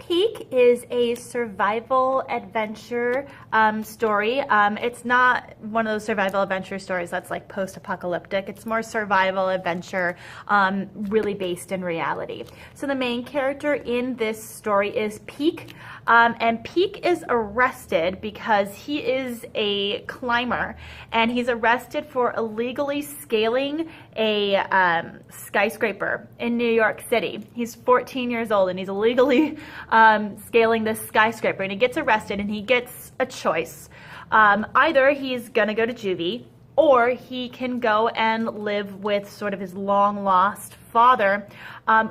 Peak is a survival adventure story. It's not one of those survival adventure stories that's like post-apocalyptic. It's more survival adventure, really based in reality. So the main character in this story is Peak, and Peak is arrested because he is a climber, and he's arrested for illegally scaling a skyscraper in New York City. He's 14 years old and he's illegally scaling this skyscraper, and he gets arrested and he gets a choice. Either he's gonna go to juvie, or he can go and live with sort of his long lost father,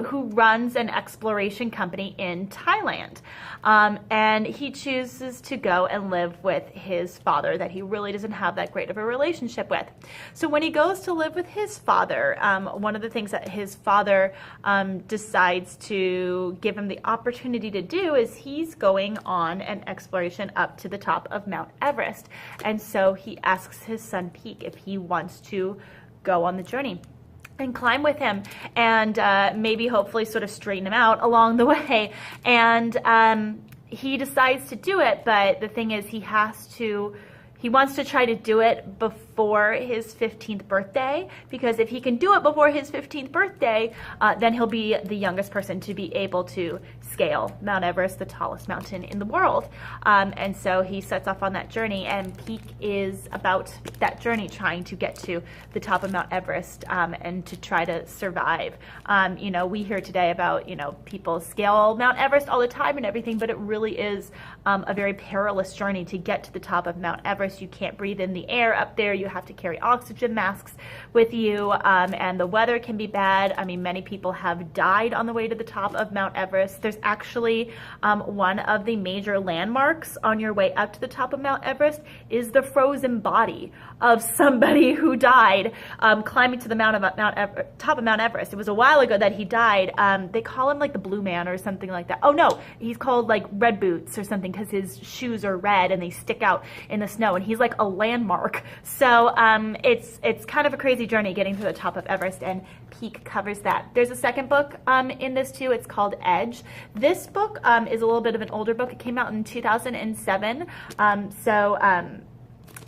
who runs an exploration company in Thailand. And he chooses to go and live with his father that he really doesn't have that great of a relationship with. So when he goes to live with his father, one of the things that his father decides to give him the opportunity to do is he's going on an exploration up to the top of Mount Everest. And so he asks his son Peak if he wants to go on the journey and climb with him, and maybe hopefully sort of straighten him out along the way. And he decides to do it, but the thing is he wants to try to do it before his 15th birthday, because if he can do it before his 15th birthday, then he'll be the youngest person to be able to scale Mount Everest, the tallest mountain in the world. And so he sets off on that journey, and Peak is about that journey, trying to get to the top of Mount Everest, and to try to survive. You know, we hear today about, you know, people scale Mount Everest all the time and everything, but it really is a very perilous journey to get to the top of Mount Everest. You can't breathe in the air up there. You have to carry oxygen masks with you, and the weather can be bad. I mean, many people have died on the way to the top of Mount Everest. There's actually one of the major landmarks on your way up to the top of Mount Everest is the frozen body of somebody who died climbing to the top of Mount Everest. It was a while ago that he died. They call him like the Blue Man or something like that. Oh no, he's called like Red Boots or something because his shoes are red and they stick out in the snow, and he's like a landmark. So it's kind of a crazy journey getting to the top of Everest, and Peak covers that. There's a second book in this too. It's called Edge. This book is a little bit of an older book. It came out in 2007.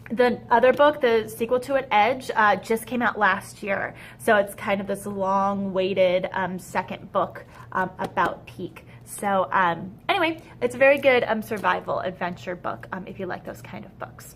The other book, the sequel to it, Edge, just came out last year. So it's kind of this long-awaited second book about Peak. So anyway, it's a very good survival adventure book if you like those kind of books.